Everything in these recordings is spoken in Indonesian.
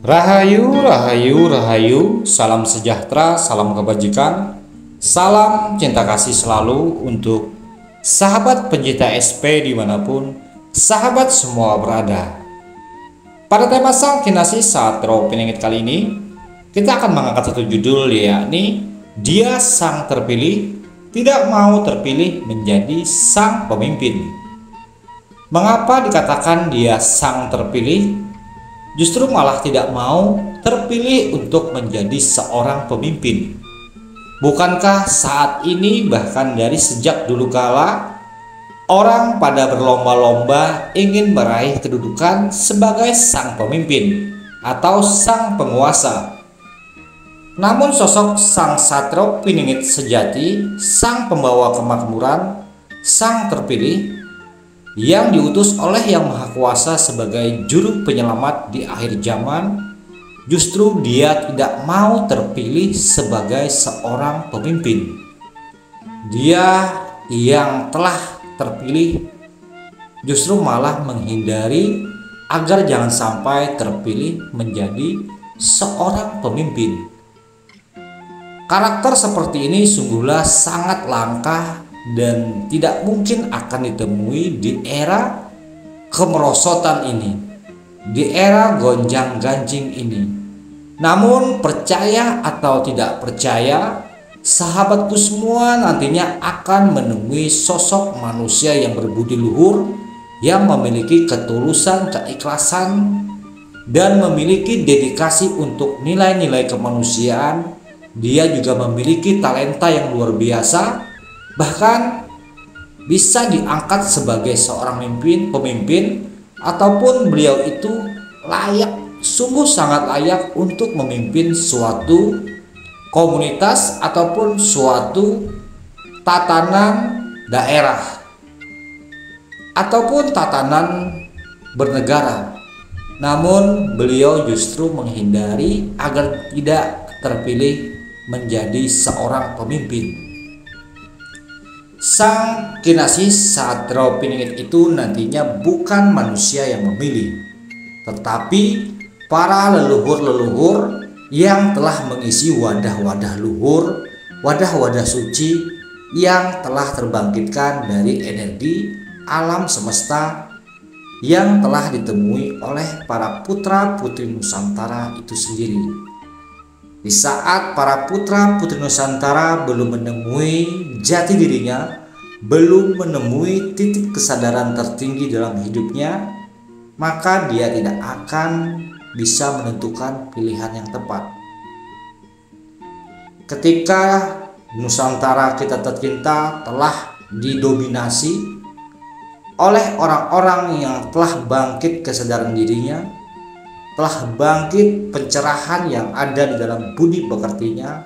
Rahayu, rahayu, rahayu, salam sejahtera, salam kebajikan, salam cinta kasih selalu untuk sahabat pencinta SP dimanapun sahabat semua berada. Pada tema Sang Kinasih Satrio Piningit kali ini, kita akan mengangkat satu judul, yakni Dia Sang Terpilih Tidak Mau Terpilih Menjadi Sang Pemimpin. Mengapa dikatakan dia sang terpilih? Justru malah tidak mau terpilih untuk menjadi seorang pemimpin. Bukankah saat ini, bahkan dari sejak dulu kala, orang pada berlomba-lomba ingin meraih kedudukan sebagai sang pemimpin atau sang penguasa? Namun sosok Sang Satrio Piningit sejati, sang pembawa kemakmuran, sang terpilih, yang diutus oleh Yang Maha Kuasa sebagai juru penyelamat di akhir zaman, justru dia tidak mau terpilih sebagai seorang pemimpin. Dia yang telah terpilih justru malah menghindari agar jangan sampai terpilih menjadi seorang pemimpin. Karakter seperti ini sungguhlah sangat langka dan tidak mungkin akan ditemui di era kemerosotan ini, di era gonjang-ganjing ini. Namun percaya atau tidak percaya, sahabatku semua nantinya akan menemui sosok manusia yang berbudi luhur, yang memiliki ketulusan, keikhlasan, dan memiliki dedikasi untuk nilai-nilai kemanusiaan. Dia juga memiliki talenta yang luar biasa, bahkan bisa diangkat sebagai seorang pemimpin, ataupun beliau itu layak, sungguh sangat layak untuk memimpin suatu komunitas ataupun suatu tatanan daerah ataupun tatanan bernegara. Namun beliau justru menghindari agar tidak terpilih menjadi seorang pemimpin. Sang Kinasih Satrio Piningit itu nantinya bukan manusia yang memilih, tetapi para leluhur-leluhur yang telah mengisi wadah-wadah luhur, wadah-wadah suci yang telah terbangkitkan dari energi alam semesta yang telah ditemui oleh para putra-putri Nusantara itu sendiri. Di saat para putra-putri Nusantara belum menemui jati dirinya, belum menemui titik kesadaran tertinggi dalam hidupnya, maka dia tidak akan bisa menentukan pilihan yang tepat. Ketika Nusantara kita tercinta telah didominasi oleh orang-orang yang telah bangkit kesadaran dirinya, telah bangkit pencerahan yang ada di dalam budi pekertinya,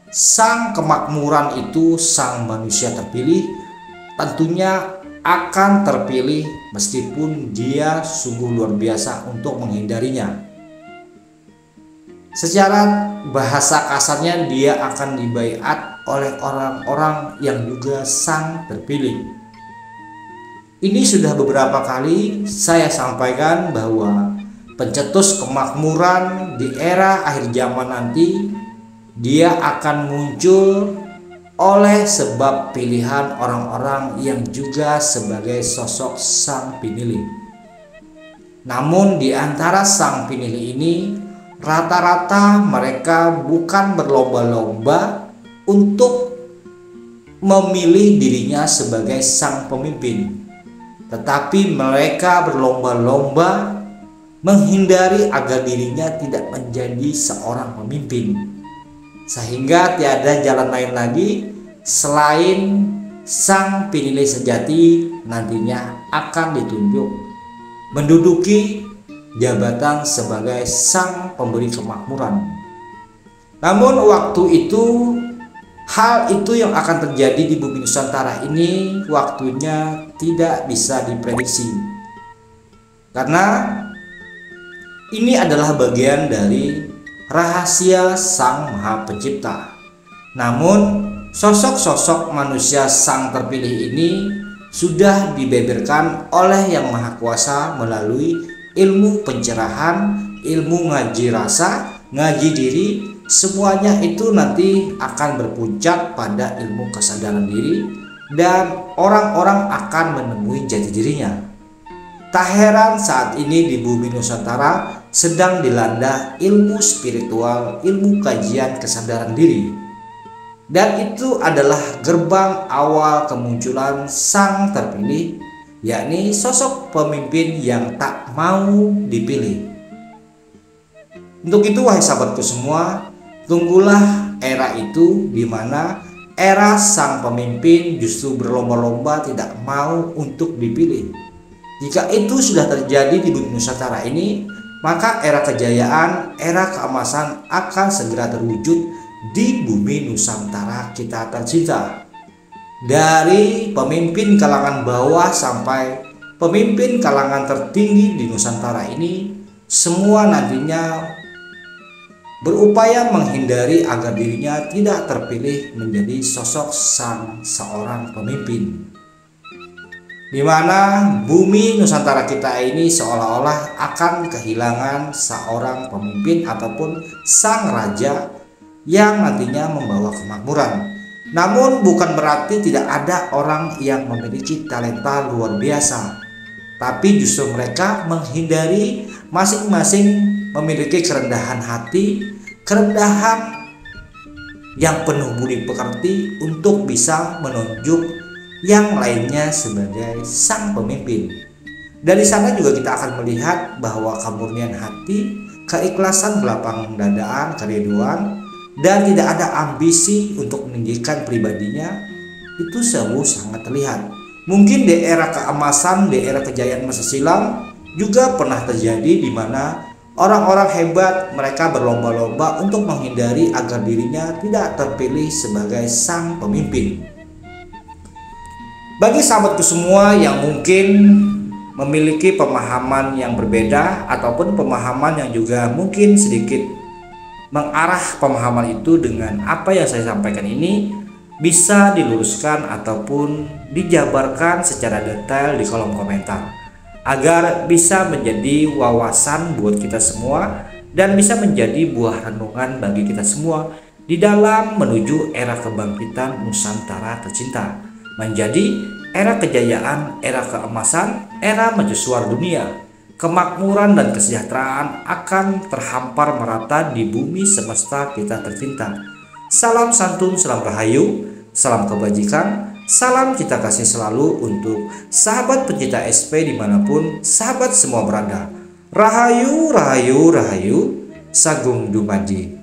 sang kemakmuran itu, sang manusia terpilih tentunya akan terpilih meskipun dia sungguh luar biasa untuk menghindarinya. Secara bahasa kasarnya, dia akan dibaiat oleh orang-orang yang juga sang terpilih. Ini sudah beberapa kali saya sampaikan bahwa pencetus kemakmuran di era akhir zaman nanti, dia akan muncul oleh sebab pilihan orang-orang yang juga sebagai sosok sang pinilih. Namun di antara sang pinilih ini, rata-rata mereka bukan berlomba-lomba untuk memilih dirinya sebagai sang pemimpin, tetapi mereka berlomba-lomba menghindari agar dirinya tidak menjadi seorang pemimpin, sehingga tiada jalan lain lagi selain sang pinilih sejati nantinya akan ditunjuk menduduki jabatan sebagai sang pemberi kemakmuran. Namun waktu itu, hal itu yang akan terjadi di bumi Nusantara ini waktunya tidak bisa diprediksi, karena ini adalah bagian dari rahasia Sang Maha Pencipta. Namun sosok-sosok manusia sang terpilih ini sudah dibeberkan oleh Yang Maha Kuasa melalui ilmu pencerahan ilmu ngaji rasa, ngaji diri, semuanya itu nanti akan berpuncak pada ilmu kesadaran diri dan orang-orang akan menemui jati dirinya. Tak heran saat ini di bumi Nusantara sedang dilanda ilmu spiritual, ilmu kajian kesadaran diri. Dan itu adalah gerbang awal kemunculan sang terpilih, yakni sosok pemimpin yang tak mau dipilih. Untuk itu wahai sahabatku semua, tunggulah era itu di mana era sang pemimpin justru berlomba-lomba tidak mau untuk dipilih. Jika itu sudah terjadi di bumi Nusantara ini, maka era kejayaan, era keemasan akan segera terwujud di bumi Nusantara kita tercinta. Dari pemimpin kalangan bawah sampai pemimpin kalangan tertinggi di Nusantara ini, semua nantinya berupaya menghindari agar dirinya tidak terpilih menjadi sosok seorang pemimpin, di mana bumi Nusantara kita ini seolah-olah akan kehilangan seorang pemimpin ataupun sang raja yang nantinya membawa kemakmuran. Namun bukan berarti tidak ada orang yang memiliki talenta luar biasa, tapi justru mereka menghindari, masing-masing memiliki kerendahan hati, kerendahan yang penuh budi pekerti untuk bisa menunjuk yang lainnya sebagai sang pemimpin. Dari sana juga kita akan melihat bahwa kemurnian hati, keikhlasan belakang dadaan, keriduan, dan tidak ada ambisi untuk meninggikan pribadinya, itu selalu sangat terlihat. Mungkin di era keemasan, di era kejayaan masa silam juga pernah terjadi di mana orang-orang hebat mereka berlomba-lomba untuk menghindari agar dirinya tidak terpilih sebagai sang pemimpin. Bagi sahabatku semua yang mungkin memiliki pemahaman yang berbeda ataupun pemahaman yang juga mungkin sedikit mengarah pemahaman itu dengan apa yang saya sampaikan ini, bisa diluruskan ataupun dijabarkan secara detail di kolom komentar agar bisa menjadi wawasan buat kita semua dan bisa menjadi buah renungan bagi kita semua di dalam menuju era kebangkitan Nusantara tercinta, menjadi era kejayaan, era keemasan, era mercusuar dunia. Kemakmuran dan kesejahteraan akan terhampar merata di bumi semesta kita tercinta. Salam santun, salam rahayu, salam kebajikan, salam cinta kasih selalu untuk sahabat pencinta SP dimanapun sahabat semua berada. Rahayu, rahayu, rahayu, Sagung Dumadi.